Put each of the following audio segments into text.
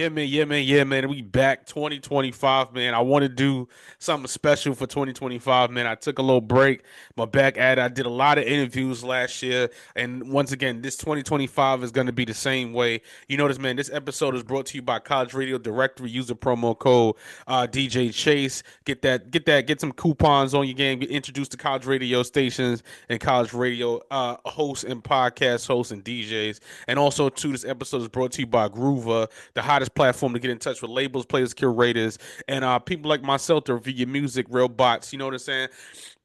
Yeah, man. We back 2025, man. I want to do something special for 2025, man. I took a little break, my back at it. I did a lot of interviews last year, and once again, this 2025 is going to be the same way. You notice, man, this episode is brought to you by College Radio Directory. Use the promo code DJ Chase. Get some coupons on your game. Get introduced to college radio stations and college radio hosts and podcast hosts and DJs. And also, too, this episode is brought to you by Groover, the hottest platform to get in touch with labels, players, curators, and people like myself to review your music, real bots. You know what I'm saying?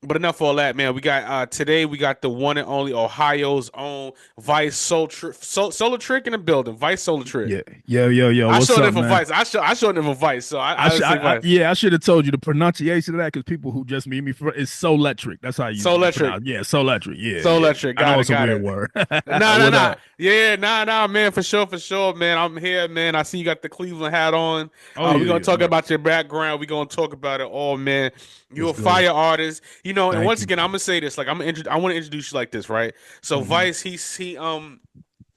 But enough of all that, man. We got today we got the one and only Ohio's own Vice Souletric in the building. Vice Souletric. Yeah, yo. I What's showed up, it for man? Vice. I showed it for Vice. So I sh- would say Vice. yeah, I should have told you the pronunciation of that because people who just meet me for it's Souletric. That's how you Souletric. pronounce. Yeah, Souletric. Yeah. Souletric. I know Got it. it's a Got weird it. word. Nah, What nah. up? Yeah, nah, man. For sure, man. I'm here, man. I see you got the Cleveland hat on. Oh We're gonna yeah. talk about your background. We're gonna talk about it all, man. You're Let's a go. fire artist, and Thank once you. again, I'm gonna say this. Like, I want to introduce you like this, right? So, Hmm. Vice, he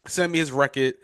sent me his record.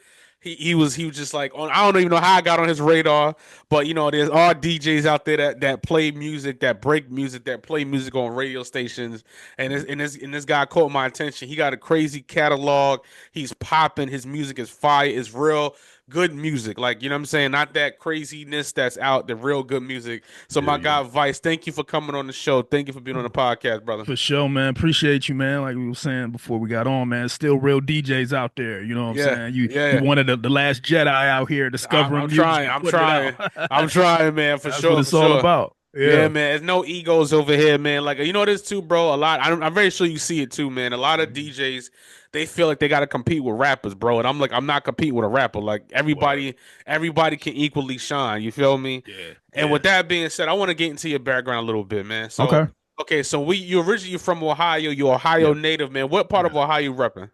He was just like on. I don't even know how I got on his radar, but there's all DJs out there that play music, that break music, that play music on radio stations, and this guy caught my attention. He got a crazy catalog. He's popping. His music is fire. It's real good music. Like, you know what I'm saying? Not that craziness that's out. The real good music. So Yeah, my yeah. guy Vice, thank you for coming on the show. Thank you for being on the podcast, brother. For sure, man. Appreciate you, man. Like we were saying before we got on, man. Still real DJs out there. You know what I'm Yeah, saying? You yeah. one of the last Jedi out here discovering I'm music trying. and I'm putting it trying. out. I'm trying, man. For That's what sure. For it's all sure. about. Yeah, Yeah. man. There's no egos over here, man. Like, this too, bro. A lot. I'm very sure you see it too, man. A lot of DJs, they feel like they got to compete with rappers, bro. And I'm like, I'm not competing with a rapper. Like, Word. everybody can equally shine. You feel me? Yeah. And with Yeah. that being said, I want to get into your background a little bit, man. So, Okay. okay, so you originally from Ohio. You're Ohio Yeah. native, man. What part Yeah. of Ohio you repping?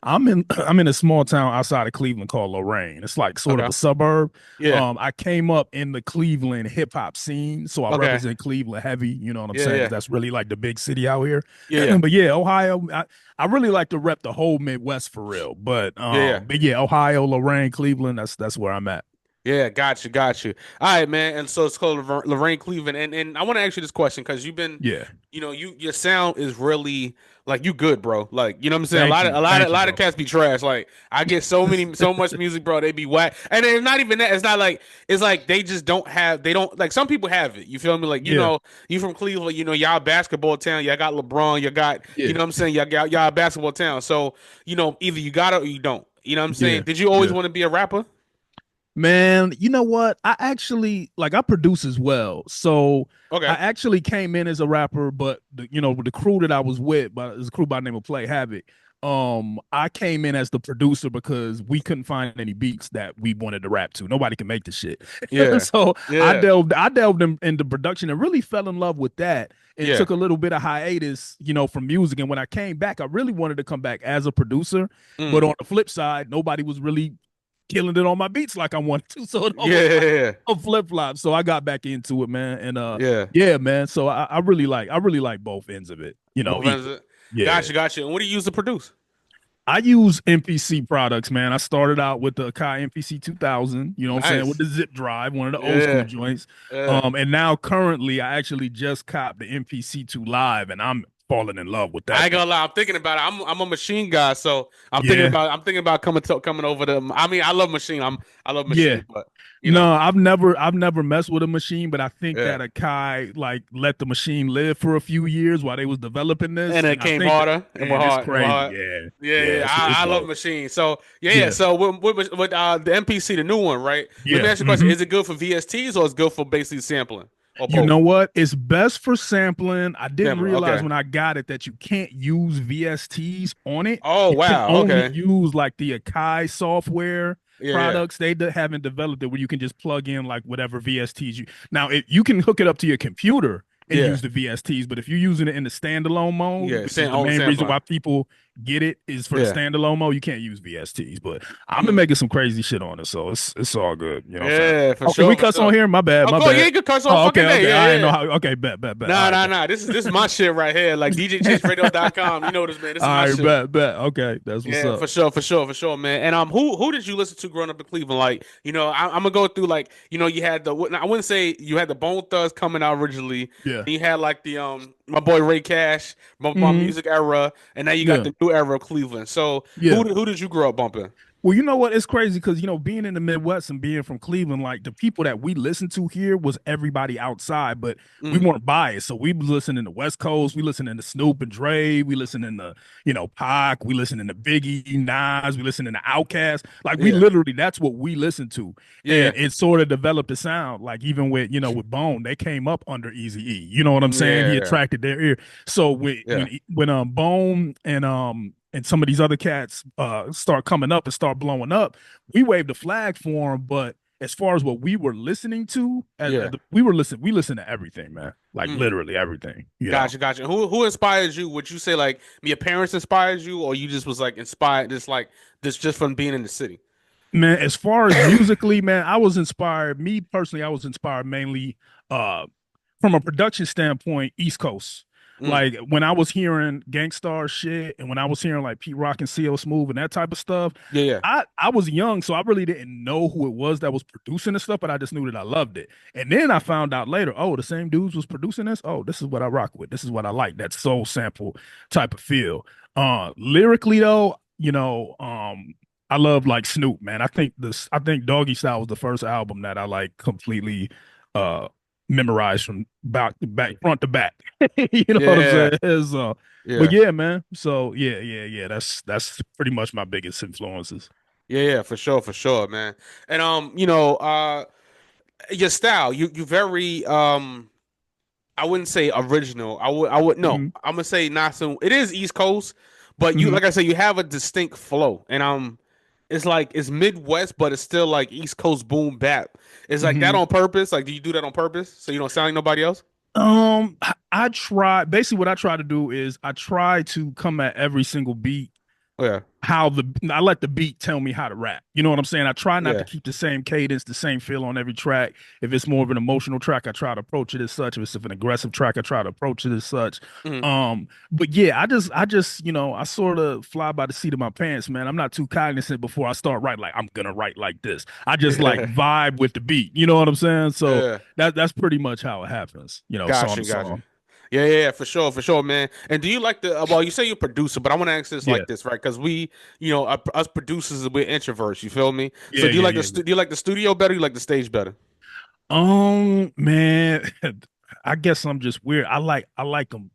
I'm in a small town outside of Cleveland called Lorraine. It's like sort of Okay. a suburb. Yeah. I came up in the Cleveland hip hop scene, so I Okay. represent Cleveland heavy. You know what I'm Yeah. saying? 'Cause Yeah. that's really like the big city out here. Yeah. Yeah. But yeah, Ohio. I really like to rep the whole Midwest for real. But Yeah. Yeah. Ohio, Lorraine, Cleveland. That's where I'm at. Yeah, got you. All right, man. And so it's called Lorraine Cleveland, and I want to ask you this question because you've been, Yeah. your sound is really like you good, bro. Like, you know what I'm saying. A Thank lot of you. a lot of a Thank you, lot of bro. cats be trash. Like, I get so much music, bro. They be whack, and it's not even that. It's not like it's like they just don't have. They don't like some people have it. You feel me? Like, Yeah. you from Cleveland. Y'all a basketball town. Y'all got LeBron. You got, you Yeah. know what I'm saying. Y'all a basketball town. So either you got it or you don't. You know what I'm saying. Yeah. Did you always Yeah. want to be a rapper? Man, you know what? I actually I produce as well. So I Okay. actually came in as a rapper, but the crew that I was with, but it's a crew by the name of Play Havoc. I came in as the producer because we couldn't find any beats that we wanted to rap to. Nobody can make the shit. Yeah. So Yeah. I delved into production and really fell in love with that and Yeah. took a little bit of hiatus, from music. And when I came back, I really wanted to come back as a producer. But Mm. on the flip side, nobody was really killing it on my beats like I wanted to. So it almost like Yeah. a flip flop. So I got back into it, man. And Yeah. yeah, man. So I really like both ends of it. Both ends of Equal. it. Yeah. Gotcha. And what do you use to produce? I use MPC products, man. I started out with the Kai MPC 2000, you know what I'm saying, Nice. with the zip drive, one of the old school Yeah. joints. Yeah. And now currently I actually just copped the MPC 2 Live and I'm falling in love with I that ain't thing. gonna lie. I'm thinking about it. I'm a machine guy, so Yeah. I'm thinking about coming over to. I mean, I love machine. I love Yeah. machine, but No, I've never messed with a machine, but I think yeah. that a Kai like let the machine live for a few years while they was developing this, And it and I came think that harder and more man, it's hard and more crazy. hard. Yeah, Yeah, yeah, yeah. it's I love dope. machine. So yeah. Yeah, So with the MPC, the new one, right? Let me yeah. ask you a question: Is it good for VSTs or is it good for basically sampling or You both? know what? It's best for sampling. I didn't Sampling. realize Okay. when I got it that you can't use VSTs on it. Oh You can wow. only Okay. use like the Akai software Yeah. Yeah. products. They haven't developed it where you can just plug in like whatever VSTs you. Now, you can hook it up to your computer and Yeah. use the VSTs, but if you're using it in the standalone mode, Yeah. which is the Own main reason sampling. why people get it is for the Yeah. standalone mode. You can't use VSTs, but I've been Mm. making some crazy shit on it, so it's all good. You know what I'm saying? Yeah, for Oh, can we sure, for cuss on sure. here? My bad, Of my course, yeah, bad. you can curse all Oh, fucking okay, day. okay. Yeah, I yeah, ain't know yeah. how. Okay, bet. All Nah, right, nah, bet. nah. This is my shit right here. Like DJChaseRadio.com. You know this, man. This All is my right, shit. bet. Okay, that's what's Yeah, up. for sure, for sure, for sure, man. And who did you listen to growing up in Cleveland? Like, I'm gonna go through like, you had I wouldn't say you had the Bone Thugs coming out originally. Yeah. Then you had like the my boy Ray Cash, my Hmm. music era, and now you got Yeah. the new era of Cleveland. So Yeah. who did you grow up bumping? Well, you know what? It's crazy because being in the Midwest and being from Cleveland, like the people that we listened to here was everybody outside, but we Mm, weren't biased. So we was listening to West Coast, we listening to Snoop and Dre, we listening to Pac, we listening to Biggie, Nas, we listening to Outkast. Like we yeah, literally, that's what we listened to, yeah, and it sort of developed a sound. Like even with with Bone, they came up under Easy E. You know what I'm saying? He yeah, attracted their ear. So yeah, when Bone and some of these other cats start coming up and start blowing up, we waved a flag for them. But as far as what we were listening to, yeah. we listened to everything, man. Like Mm. literally everything. Gotcha. Who inspires you? Would you say like your parents inspired you, or you just was like inspired just from being in the city? Man, as far as musically, man, I was inspired. Me personally, I was inspired mainly uh from a production standpoint, East Coast. Mm, Like when I was hearing Gangstar shit and when I was hearing like Pete Rock and CL Smooth and that type of stuff, yeah, yeah. I was young, so I really didn't know who it was that was producing this stuff, but I just knew that I loved it. And then I found out later, oh, the same dudes was producing this. Oh, this is what I rock with. This is what I like. That soul sample type of feel. Lyrically though, I love like Snoop, man. I think Doggy Style was the first album that I like completely uh memorized from back front to back. You know what I'm Yeah, saying? But yeah, yeah, man. So yeah. That's pretty much my biggest influences. yeah, for sure, man. And your style, you very I wouldn't say original. I would no. Hmm. I'm gonna say not so. It is East Coast, but you Hmm. like I said, you have a distinct flow, and it's like it's Midwest, but it's still like East Coast boom bap. It's like that Hmm. on purpose. Like, do you do that on purpose so you don't sound like nobody else? I try basically what I try to do is I try to come at every single beat Yeah, how the I let the beat tell me how to rap. You know what I'm saying? I try not to yeah. keep the same cadence, the same feel on every track. If it's more of an emotional track, I try to approach it as such. If it's an aggressive track, I try to approach it as such. Mhm. But yeah, I just, I sort of fly by the seat of my pants, man. I'm not too cognizant before I start writing like I'm gonna write like this. I just like Yeah, vibe with the beat. You know what I'm saying? So yeah. that's pretty much how it happens, song to Got you. song. Yeah, for sure, man. And do you like well, you say you're a producer, but I want to ask this Yeah. like this, right? Because us producers, we're introverts, you feel me? So Yeah, yeah, yeah. do you like the studio better? Or you like the stage better? Man, I guess I'm just weird. I like them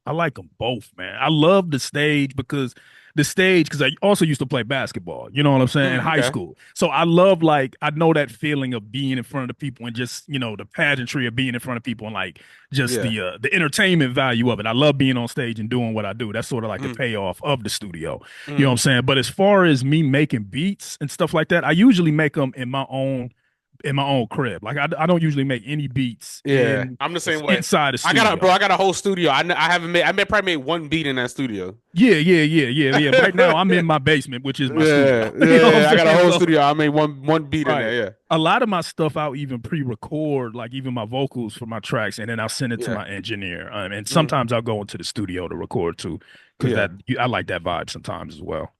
both, man. I love the stage because I also used to play basketball. You know what I'm saying in high Okay. school. So I love like I know that feeling of being in front of the people and just the pageantry of being in front of people and like just Yeah. the entertainment value of it. I love being on stage and doing what I do. That's sort of like the Mm, payoff of the studio. You know what mm. I'm saying? But as far as me making beats and stuff like that, I usually make them in my own crib. Like I don't usually make any beats Yeah, I'm the same way. inside the studio. I got a whole studio. I haven't made. Probably made one beat in that studio. Yeah. Right now I'm in my basement, which is my studio. You know what I I'm got a saying? whole So studio. I made one beat in right. there. Yeah, A lot of my stuff I'll even pre-record, like even my vocals for my tracks, and then I'll send it to yeah, my engineer. And mm, sometimes I'll go into the studio to record too, because yeah. I like that vibe sometimes as well.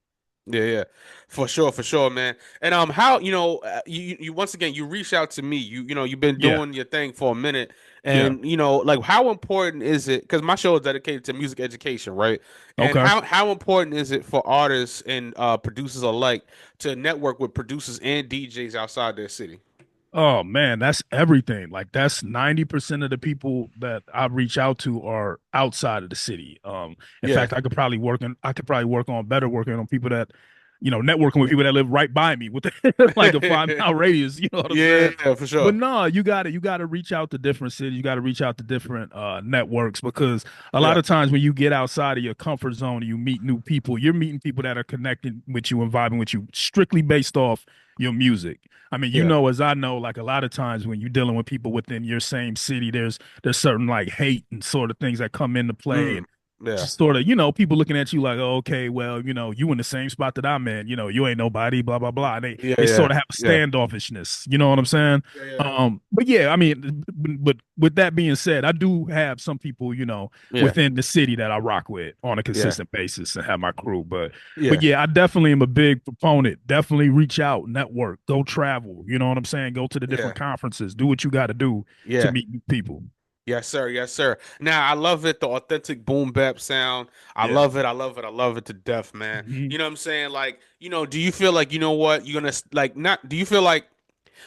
Yeah, for sure, man. And how you once again you reach out to me. You've been Yeah. doing your thing for a minute, Yeah. and like how important is it? Because my show is dedicated to music education, right? And Okay. how important is it for artists and producers alike to network with producers and DJs outside their city? Oh man, that's everything. Like that's 90% of the people that I reach out to are outside of the city. In Yeah, fact, I could probably work on better working on people that, networking with people that live right by me with like a 5 mile radius, you know what I'm saying? yeah, for But sure. no, you gotta reach out to different cities, you gotta reach out to different networks because a lot Yeah, of times when you get outside of your comfort zone and you meet new people, you're meeting people that are connecting with you and vibing with you strictly based off your music. I mean, yeah, as I know, like a lot of times when you're dealing with people within your same city, there's certain like hate and sort of things that come into play, mm, and Yeah. just sort of, people looking at you like, oh, okay, well, you in the same spot that I'm in, you ain't nobody, blah, blah, blah. And they, Yeah. they Yeah. sort of have a Yeah. standoffishness, you know what I'm saying? Yeah. Yeah. But yeah, I mean, but with that being said, I do have some people, Yeah. within the city that I rock with on a Yeah. consistent basis and have my crew. But Yeah. yeah, I definitely am a big proponent. Definitely reach out, network, go travel, you know what I'm saying? Go to the Yeah. different conferences, do what you got to do to Yeah. meet new people. Yes, sir. Yes, sir. Now I love it, the authentic boom bap sound. I Yeah. love it. I love it. I love it to death, man. Mhm. You know what I'm saying? Like, do you feel like, you know what, you're gonna like not do you feel like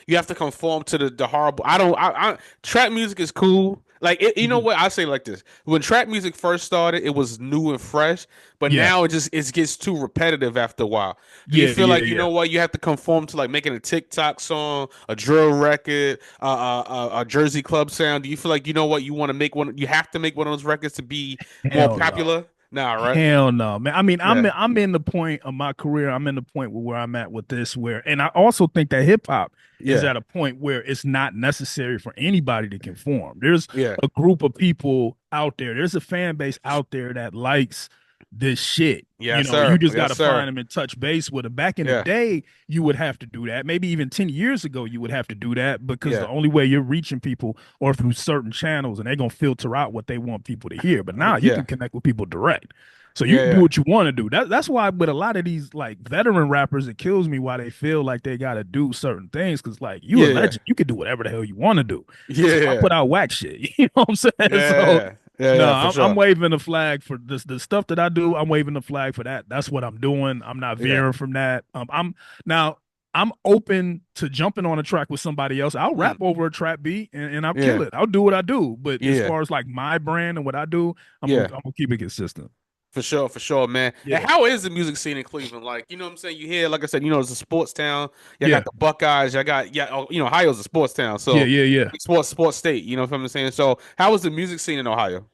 you have to conform to the horrible. I don't. Trap music is cool. Like you know Mhm. what I say like this. When trap music first started, it was new and fresh, but Yeah. now it gets too repetitive after a while. Do you Yeah, feel yeah, like, you yeah. know what, you have to conform to like making a TikTok song, a drill record, a Jersey Club sound? Do you feel like, you know what, you want to make one? You have to make one of those records to be more Hell no. popular. Nah, right? Hell no, man. I mean, I'm Yeah, I'm in the point of my career. I'm in the point where I'm at with this, and I also think that hip hop is yeah, at a point where it's not necessary for anybody to conform. There's yeah, a group of people out there. There's a fan base out there that likes this shit. yes, You sir. just got Yes, to find sir. them and touch base with them. Back in the Yeah, day, you would have to do that. Maybe even 10 years ago, you would have to do that because the yeah, only way you're reaching people or through certain channels, and they're gonna filter out what they want people to hear. But now you yeah, can connect with people direct. So you yeah, can do yeah, what you want to do. That's why with a lot of these like veteran rappers, it kills me why they feel like they got to do certain things. Cause like you a yeah, legend, you can do whatever the hell you want to do. yeah, So I yeah. put out whack shit. You know what I'm saying? So Yeah, yeah, no, yeah, for I'm sure. waving the flag for this. The stuff that I do, I'm waving the flag for that. That's what I'm doing. I'm not Yeah. veering from that. Now I'm open to jumping on a track with somebody else. I'll rap Mm, over a trap beat and I'll kill yeah, it. I'll do what I do. But as yeah, far as like my brand and what I do, yeah, I'm gonna keep it consistent. for sure, man. And Yeah. how is the music scene in Cleveland? Like, you know what I'm saying? You hear, like I said, it's a sports town. You got Yeah. the Buckeyes. You got, yeah, Ohio's a sports town. Yeah. So, Yeah. Yeah. sports state. You know what I'm saying? So, how is the music scene in Ohio?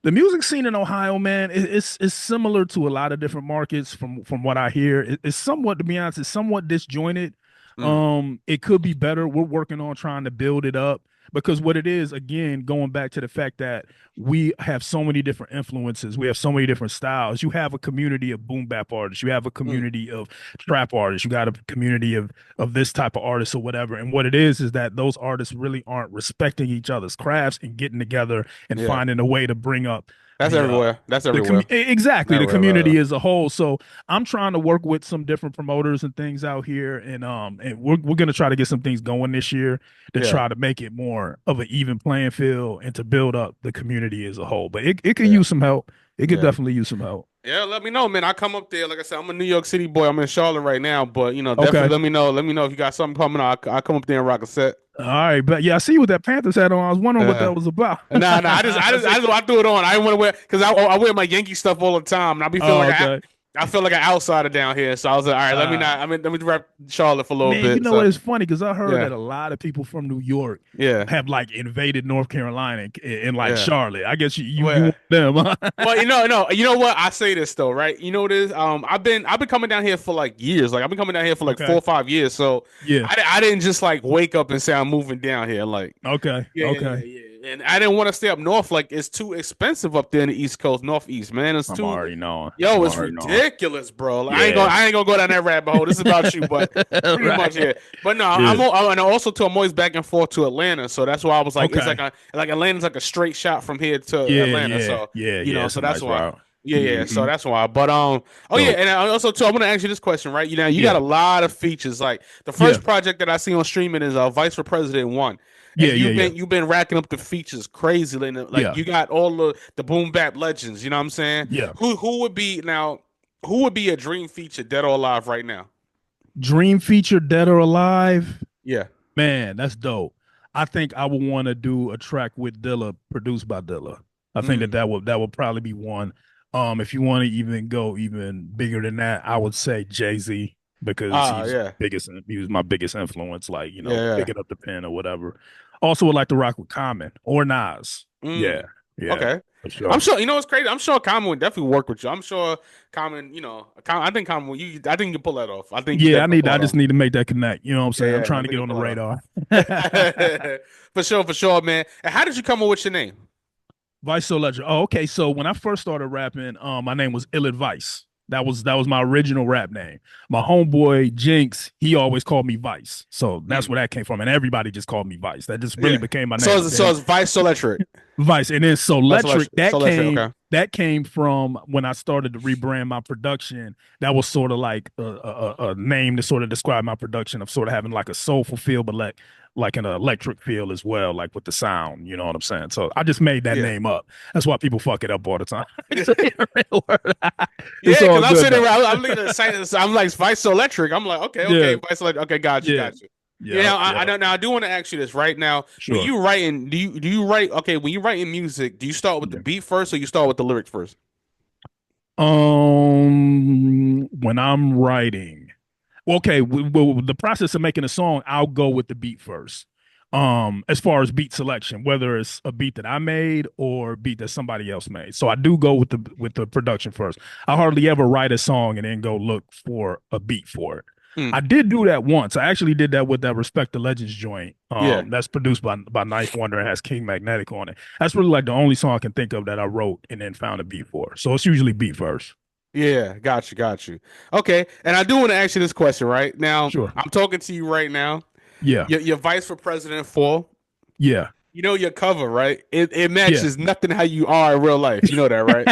The music scene in Ohio, man, it's similar to a lot of different markets from what I hear. It's somewhat, to be honest, it's somewhat disjointed. Mm, It could be better. We're working on trying to build it up because what it is, again, going back to the fact that we have so many different influences, we have so many different styles. You have a community of boom bap artists, you have a mm, community of trap artists, you got a community of this type of artists or whatever. And what it is that those artists really aren't respecting each other's crafts and getting together and yeah, finding a way to bring up that's the everywhere. That's everywhere. exactly the Everywhere, everywhere. community as a whole. So I'm trying to work with some different promoters and things out here, and we're gonna try to get some things going this year to Yeah, try to make it more of an even playing field and to build up the community as a whole. But it could yeah, use some help. It could yeah. definitely use some help. Yeah, let me know, man. I come up there. Like I said, I'm a New York City boy. I'm in Charlotte right now, but definitely Okay. let me know. Let me know if you got something coming on. I come up there and rock a set. All right, but yeah, I see you with that Panthers hat on. I was wondering what Uh, that was about. nah, nah. I threw it on. I didn't want to wear because I wear my Yankee stuff all the time, and I be feeling Oh, like okay. I feel like an outsider down here. So I was like, all right, let me Uh, not. Let me rep Charlotte for a little Man, you bit. know what? So It's funny because I heard yeah, that a lot of people from New York yeah, have like invaded North Carolina and like yeah. Charlotte. I guess you Well, want them, huh? well, no, you know what? I say this though, right? You know this. I've been coming down here for like years. Like I've been coming down here for like four Okay. or 5 years. So Yeah. I didn't just like wake up and say I'm moving down here. Like Okay. yeah, yeah, yeah, Okay. yeah. And I didn't want to stay up north. Like it's too expensive up there in the East Coast, Northeast, man. It's I'm too. already knowing. Yo, I'm it's already knowing. ridiculous, bro. Like, Yeah. I ain't gonna go down that rabbit hole. This is about you, but pretty much Right. yeah. But no, Yeah. and also too, I'm always back and forth to Atlanta, so that's why I was like, it's Okay. like Atlanta's like a straight shot from here to Yeah. Atlanta, Yeah. so Yeah. Yeah. It's so a that's nice why. route. Yeah, yeah. So Hmm. that's why. But oh yeah, Dope. and also too, I'm gonna ask you this question, right? You got Yeah. a lot of features. Like the Yeah. first project that I see on streaming is Vice for President One, and Yeah. Yeah. Yeah. you've been racking up the features crazily. And, like Yeah. you got all the boom bap legends. You know what I'm saying? Yeah. Who would be now? Who would be a dream feature, dead or alive, right now? Dream feature, dead or alive. Yeah. Man, that's dope. I think I would want to do a track with Dilla, produced by Dilla. I think Mm. that would probably be one. If you want to even go even bigger than that, I would say Jay-Z because Ah, yeah. he was my biggest influence, like, Yeah, yeah. picking up the pen or whatever. Also would like to rock with Common or Nas. Yeah, Mm. yeah, Okay. for I'm sure. sure, it's crazy. I'm sure Common would definitely work with you. I'm sure Common, I think Common, I think you can pull that off. I think you Yeah, definitely pull I that just off. need to make that connect. You know what I'm Yeah, saying? I'm yeah. I trying to think get you on the pull radar. that off. For sure, man. And how did you come up with your name? Vice Souletric. Oh, okay. So when I first started rapping, my name was Ill Advice. That was my original rap name. My homeboy Jinx, he always called me Vice. So that's Mm, where that came from. And everybody just called me Vice. That just really yeah. became my So name. it's, so Then it's Vice Souletric. Vice. And then Vice Souletric, Souletric. Souletric. Okay. that came from when I started to rebrand my production. That was sort of like a name to sort of describe my production of sort of having like a soulful feel, but like an electric feel as well, like with the sound. You know what I'm saying? So I just made that Yeah. name up. That's why people fuck it up all the time. It's a real word. It's Yeah, because all I'm good sitting though. around, I'm looking at the site, I'm like Vice Electric. I'm like, okay, okay, Yeah, Vice Electric. Okay, got you, yeah, got you. Yeah, yeah, I yeah. don't. Now I do want to ask you this right now. When Sure. you writing, do you write? Okay, when you writing music, do you start with the Yeah. beat first, or you start with the lyrics first? When I'm writing, well, okay, well, the process of making a song, I'll go with the beat first. As far as beat selection, whether it's a beat that I made or a beat that somebody else made. So I do go with the production first. I hardly ever write a song and then go look for a beat for it. Mm, I did do that once. I actually did that with that Respect the Legends joint. yeah, That's produced by Knife Wonder and has King Magnetic on it. That's really like the only song I can think of that I wrote and then found a beat for. So it's usually beat first. yeah, got you, got you. Okay, and I do want to ask you this question right now. Sure. I'm talking to you right now. Yeah. Your Vice for President fall. Yeah. You know your cover, right? It Yeah. matches nothing how you are in real life. You know that, right?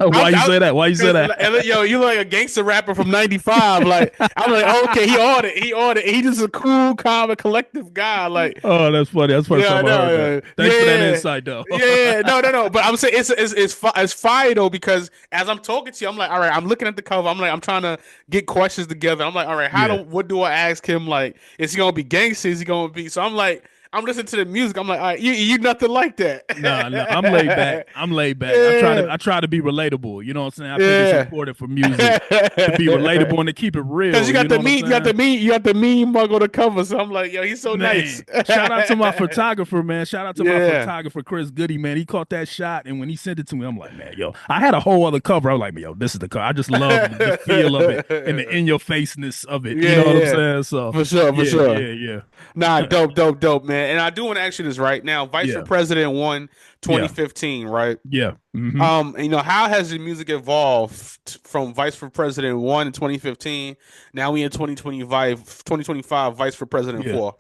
Why you I'm say that? Why you say Cause that? yo, you look like a gangster rapper from '95. Like I'm like, oh, okay, he on it, he on it. He just a cool, calm, and collective guy. Like, Oh, that's funny. That's the first yeah, I time I heard that. know, Thanks for that yeah, insight, though. yeah. No, no, no. But I'm saying it's fire though because as I'm talking to you, I'm like, all right, I'm looking at the cover. I'm like, I'm trying to get questions together. I'm like, all right, Yeah. what do I ask him? Like, is he gonna be gangster? Is he gonna be? So I'm like. I'm listening to the music. I'm like, all right, you nothing like that. Nah, nah, I'm laid back. I'm laid back. Yeah, I try to be relatable. You know what I'm saying? I think it's yeah. important for music to be relatable and to keep it Because real. you You got know the what I'm mean, saying? you got the mean mug on the cover. So I'm like, yo, he's so nice. Man, shout out to my photographer, man. Shout out to my Yeah, photographer, Chris Goody, man. He caught that shot, and when he sent it to me, I'm like, man, yo, I had a whole other cover. I was like, yo, this is the cover. I just love the feel of it and the in your faceness of it. You yeah, know what I'm yeah, saying? So, for sure, for yeah, sure. yeah, Nah, yeah, dope, dope, dope, man. And I do want to ask you this right now. Vice for yeah, President won yeah, 2015, right? yeah. Mm-hmm. You know, how has the music evolved from Vice for President 1 in 2015? Now we in 2025, Vice for President Yeah. 4.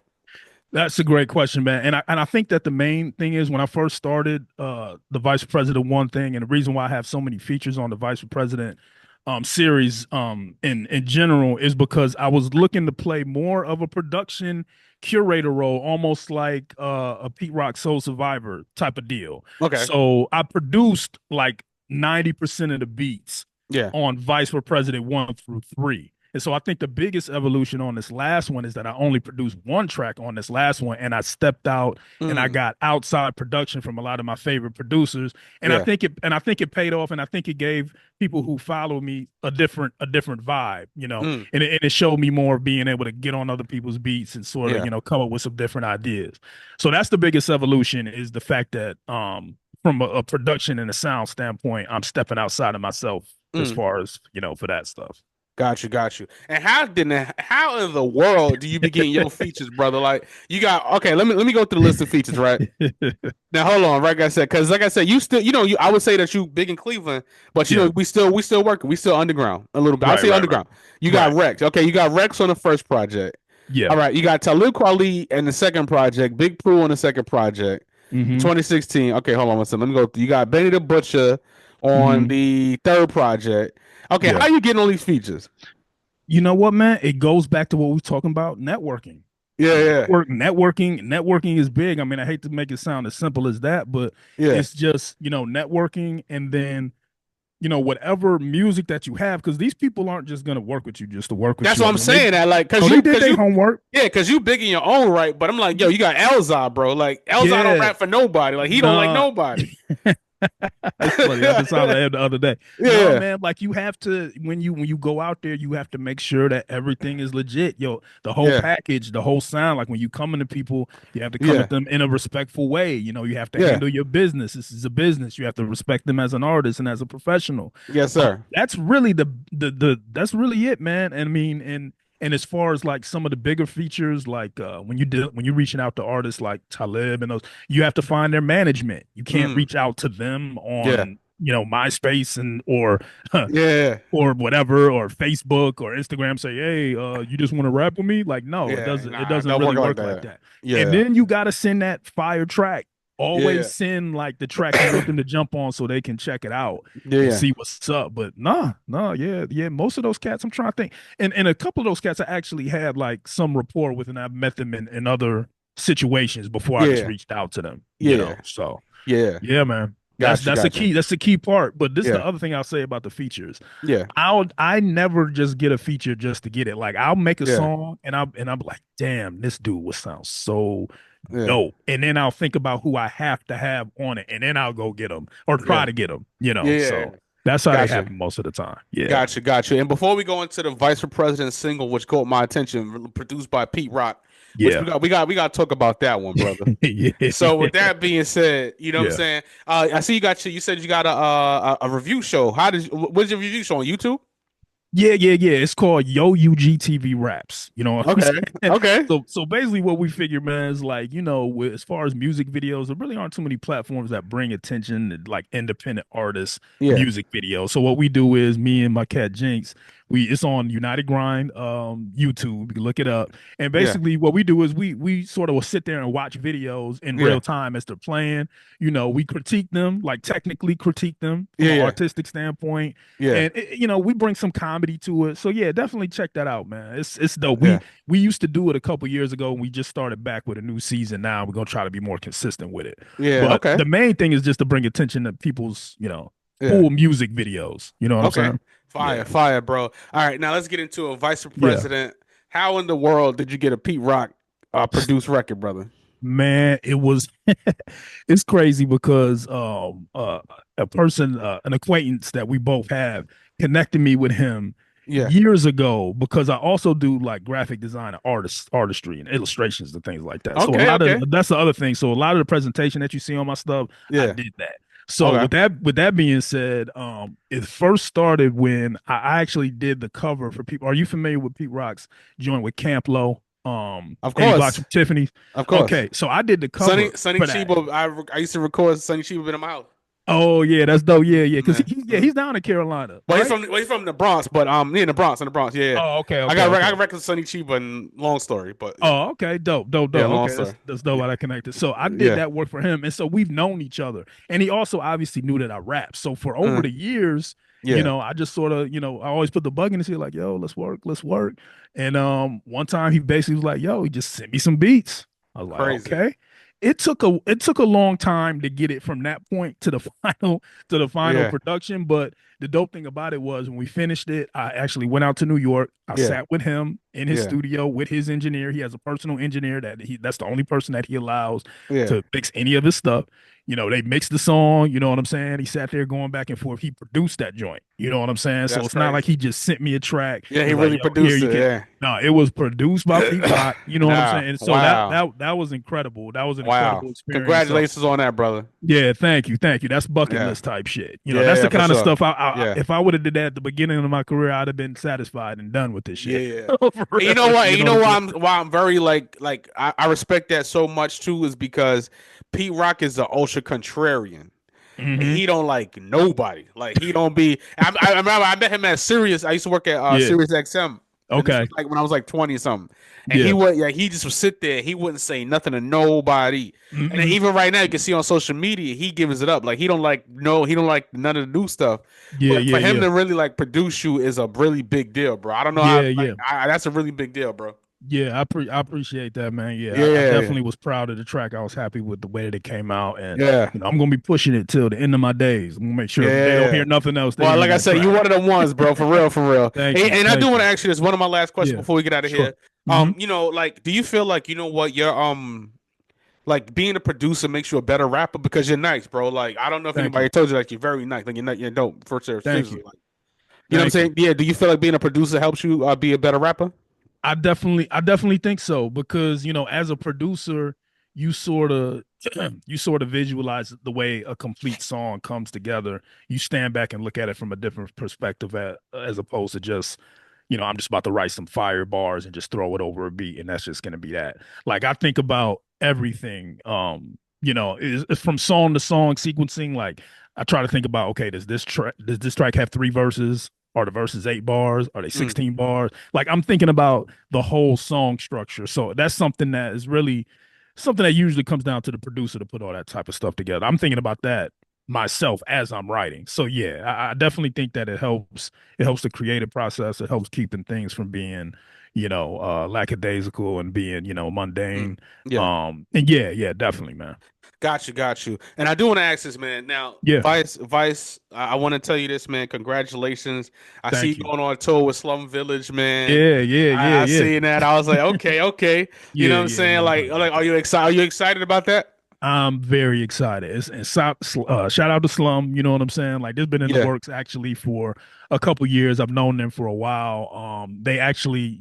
That's a great question, man. And I think that the main thing is when I first started the Vice President one thing, and the reason why I have so many features on the Vice President series in general is because I was looking to play more of a production curator role, almost like a Pete Rock Soul Survivor type of deal. Okay. So I produced like 90% of the beats Yeah. on Vice for President 1 through 3. And so I think the biggest evolution on this last one is that I only produced one track on this last one, and I stepped out and I Mm, got outside production from a lot of my favorite producers. And yeah. I think it paid off, and I think it gave people who follow me a different vibe, you know. Mm, And it showed me more of being able to get on other people's beats and sort of, yeah. you know, come up with some different ideas. So that's the biggest evolution is the fact that from a production and a sound standpoint, I'm stepping outside of myself as Mm. far as, you know, for that stuff. Got you, got you. And how in the world do you begin your features, brother? Like you got okay. Let me go through the list of features, right? Now hold on, right? Like I said, because like I said, you still I would say that you big in Cleveland, but Yeah. we still working, we still underground a little bit. I'll Right, say right, right. underground. You got Right. Rex, okay? You got Rex on the first project. Yeah. All right, you got Talib Kweli in the second project, Big Pooh on the second project, Hmm. 2016. Okay, hold on one second. Let me go. You got Benny the Butcher on Hmm. the third project. Okay, Yeah. how you getting all these features? You know what, man? It goes back to what we were talking about, networking. Yeah, yeah, Networking is big. I mean, I hate to make it sound as simple as that, but yeah. it's just, you know, networking and then, you know, whatever music that you have, because these people aren't just gonna work with you just to work with That's you. what I I'm mean, they saying. That like, they did their homework. yeah, because you big in your own right. But I'm like, yo, you got Elzar, bro. Like Elzar don't Yeah. rap for nobody. Like he don't like Nah. nobody. That's funny. I just saw that the other day. No, Yeah, man, like you have to when you go out there, you have to make sure that everything is legit. Yo, the whole yeah, package, the whole sound. Like when you come into people, you have to come yeah, at them in a respectful way. You know, you have to yeah. handle your business. This is a business. You have to respect them as an artist and as a professional. Yes, sir. That's really the that's really it, man. And I mean, And as far as like some of the bigger features, like when you're reaching out to artists like Talib and those, you have to find their management. You can't Mm, reach out to them yeah. on, MySpace and or Yeah. or whatever, or Facebook or Instagram. Say, hey, you just want to rap with me? Like, no, it Yeah. doesn't. It Nah, doesn't don't really work like work like that. that. And Yeah. then you got to send that fire track. Yeah. Always send like the track you want them to jump on so they can check it out and Yeah. see what's up. But yeah, yeah. Most of those cats, I'm trying to think, and a couple of those cats, I actually had like some rapport with, and I've met them in other situations before I just Yeah. reached out to them. Yeah. So Yeah. yeah, man. That's Gotcha. that's the Gotcha. key. That's the key part. But this is Yeah. the other thing I'll say about the features. Yeah. I never just get a feature just to get it. Like I'll make a Yeah. song and I'm like, damn, this dude would sound so Yeah. dope. And then I'll think about who I have to have on it, and then I'll go get them or try Yeah. to get them. Yeah. So that's how they Gotcha. happen most of the time. Yeah, Gotcha, gotcha. And before we go into the Vice for President single, which caught my attention, produced by Pete Rock, which yeah, we got to talk about that one, brother. So yeah, with that being said, you know what I'm yeah. saying? I see you said you got a review show. What's your review show on YouTube? Yeah. It's called Yo UGTV Raps. You know what I'm Okay, saying? okay, So basically what we figure, man, is like, as far as music videos, there really aren't too many platforms that bring attention to like independent artists yeah, music videos. So what we do is me and my cat Jinx, it's on United Grind YouTube. You can look it up. And yeah, basically what we do is we sort of will sit there and watch videos in yeah, real time as they're playing. We critique them, like technically critique them from yeah, an yeah, artistic standpoint, yeah, and we bring some comedy to it. So yeah, definitely check that out, man. It's dope. we yeah, we used to do it a couple years ago, and we just started back with a new season. Now we're gonna try to be more consistent with it, yeah. but Okay, the main thing is just to bring attention to people's yeah, full music videos. You know what I'm okay. saying? Fire, Yeah, fire, bro. All right, now let's get into a Vice yeah. President. How in the world did you get a Pete Rock produced record, brother? Man, it was it's crazy because a person, an acquaintance that we both have, connected me with him Yeah. years ago, because I also do like graphic design and artistry and illustrations and things like that. So a Okay, lot of okay. that's the other thing. So a lot of the presentation that you see on my stuff, I Yeah. did that. So Okay. with that being said, it first started when I actually did the cover for people. Are you familiar with Pete Rock's joint with Camp Low? Of 80 blocks course. from Tiffany's. Of course. Okay, so I did the Sonny cover Sonny for that. Chiba. I used to record Sonny Chiba in my house. Oh yeah, that's dope. Yeah, because Yeah. he's down in Carolina, Well, right? he's from the Bronx, but yeah, in the Bronx. Yeah. Oh, okay, I okay, I okay. got records of Sonny Chiba and long story, but yeah. Oh, okay, dope. Yeah, long Okay, story. that's dope how that connected. So I did Yeah. that work for him, and so we've known each other, and he also obviously knew that I rap. So for over Uh, the years, yeah. I just sort of, I always put the bug in his ear, like, yo, let's work. And one time he basically was like, yo, he just sent me some beats. I was like, Crazy. okay. It took a long time to get it from that point to the final Yeah. production, but the dope thing about it was when we finished it, I actually went out to New York. I Yeah. sat with him in his Yeah. studio with his engineer. He has a personal engineer that's the only person that he allows Yeah. to fix any of his stuff. They mixed the song, you know what I'm saying? He sat there going back and forth. He produced that joint. You know what I'm saying? So That's it's not like crazy. he just sent me a track. Yeah, he It's like, really yo, here produced you it. can. Yeah. No, it was produced by Pete Rock. You know what I'm Nah. saying? And so that Wow. that that was incredible. That was an Wow. incredible experience. So Congratulations on that, brother. yeah, thank you. That's bucket Yeah. list type shit. That's the Yeah, for kind of sure. stuff. Yeah. If I would have did that at the beginning of my career, I'd have been satisfied and done with this shit Yeah. And you know forever. what? And You you know know what I'm why saying? I'm very I respect that so much too is because Pete Rock is the ultra contrarian. Hmm. He don't like nobody. Like he don't be. I remember I met him at Sirius. I used to work at Yeah. Sirius XM, and this was Okay. like when I was like 20 or something. And Yeah. he just would sit there. He wouldn't say nothing to nobody. And then Hmm. even right now, you can see on social media, he gives it up. Like he don't like none of the new stuff. Yeah. But Yeah. for him Yeah. to really like produce you is a really big deal, bro. I don't know how Yeah. like Yeah. that's a really big deal, bro. Yeah. I appreciate that, man. Yeah. I Yeah, definitely was proud of the track. I was happy with the way that it came out, and yeah, I'm gonna be pushing it till the end of my days. I'm gonna make sure if they don't yeah. hear nothing else, they Well, hear like I that said, you track. one of them ones, bro. For real, for real. Thank you. And I do Thank want to you. ask you this. One of my last questions Yeah. before we get out of Sure. here. Hmm. Like, do you feel like you know what your like being a producer makes you a better rapper because you're nice, bro? Like, I don't know if Thank anybody you. told you like you're very nice. Like you're dope for sure, Thank seriously. you. Like, you know what I'm Thank you. saying? Yeah. Do you feel like being a producer helps you be a better rapper? I definitely think so, because as a producer, you sort of you sort of visualize the way a complete song comes together. You stand back and look at it from a different perspective, as opposed to just I'm just about to write some fire bars and just throw it over a beat, and that's just gonna be that. Like I think about everything. It's from song to song sequencing. Like I try to think about, okay, does this track have 3 verses? Are the verses 8 bars? Are they 16 bars? Like I'm thinking about the whole song structure. So that's something that is really something that usually comes down to the producer to put all that type of stuff together. I'm thinking about that myself as I'm writing. So yeah, I definitely think that it helps. It helps the creative process. It helps keeping things from being, lackadaisical and being, Mm. mundane. Yeah. And yeah, definitely, man. Got you. And I do want to ask this, man. Now, Yeah, Vice, I want to tell you this, man. Congratulations. I see you thank you. going on a tour with Slum Village, man. Yeah, yeah, yeah, I yeah, seen that. I was like, okay, okay. You know yeah, what I'm yeah, saying? yeah. Like, are you excited? Are you excited about that? I'm very excited. Shout out to Slum. You know what I'm saying? Like, this been in the Yeah. works actually for a couple years. I've known them for a while. They actually,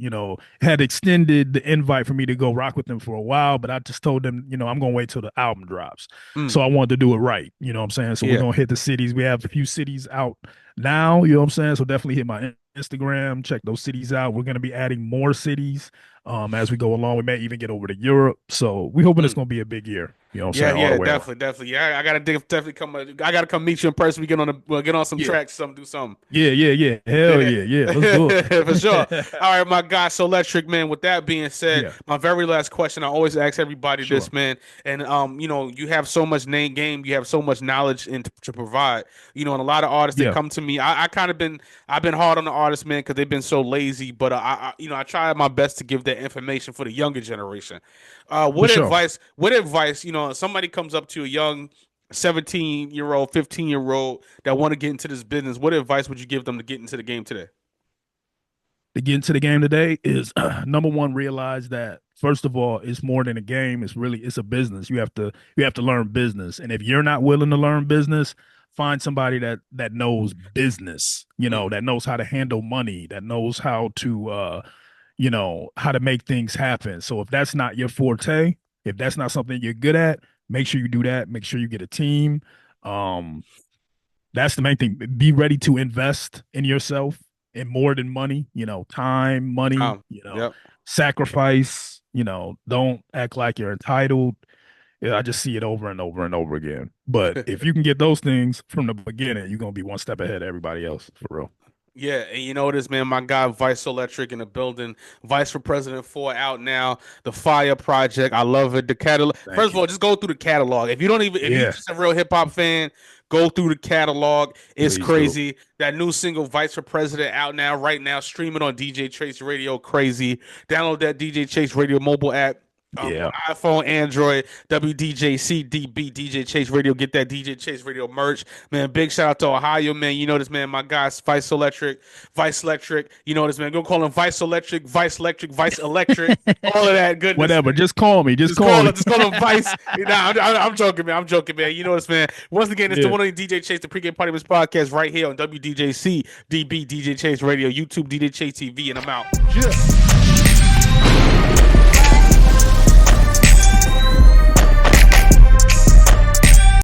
had extended the invite for me to go rock with them for a while, but I just told them, I'm gonna wait till the album drops. Mm, So I wanted to do it right. You know what I'm saying? So we're yeah. gonna hit the cities. We have a few cities out now. You know what I'm saying? So definitely hit my Instagram. Check those cities out. We're gonna be adding more cities as we go along. We may even get over to Europe. So we hoping it's Mm. gonna be a big year. You know what I'm Yeah, saying? All the yeah, way around. definitely. Yeah, I gotta definitely come. I gotta come meet you in person. We get on some Yeah. tracks, do something. Yeah, yeah, yeah. Hell Yeah, yeah, yeah. Let's do for sure. it. All right, my guy, Souletric, man. With that being said, Yeah, my very last question, I always ask everybody sure. this, man. And you have so much name game, you have so much knowledge to provide. And a lot of artists that Yeah, come to me, I kind of I've been hard on the artists, man, because they've been so lazy. But I try my best to give that information for the younger generation. for sure. What advice, somebody comes up to a young 17-year-old, 15-year-old that want to get into this business, what advice would you give them to get into the game today? To get into the game today is number one, realize that first of all, it's more than a game. It's a business. You have to learn business. And if you're not willing to learn business, find somebody that knows business, Mm, that knows how to handle money, that knows how to make things happen. So if that's not your forte, if that's not something you're good at, make sure you do that. Make sure you get a team. Um, that's the main thing. Be ready to invest in yourself in more than money, time, money, yep. sacrifice, don't act like you're entitled. Yeah, I just see it over and over and over again. But if you can get those things from the beginning, you're gonna be one step ahead of everybody else for real. Yeah, and you know what is, man, my guy Vice Souletric in the building. Vice for President 4 out now. The Fire Project. I love it. The catalog. First Thank of you. all, just go through the catalog. If you Yeah, just a real hip hop fan, go through the catalog. It's please do. crazy. That new single, Vice for President, out now, right now, streaming on DJ Chase Radio. Crazy. Download that DJ Chase Radio mobile app. On Yeah. iPhone, Android, WDJC, DB, DJ Chase Radio. Get that DJ Chase Radio merch, man. Big shout out to Ohio, man. You know this, man. My guys, Vice Electric. You know this, man. Go call him Vice Electric, Vice Electric, Vice Electric. All of that goodness, Whatever. man. Just call me. Just call me. Just call him Vice. Nah, I'm joking, man. I'm joking, man. You know this, man. Once again, it's the Yeah. one on DJ Chase, the pregame party Miss podcast, right here on WDJC, DB, DJ Chase Radio, YouTube, DJ Chase TV, and I'm out. Yeah.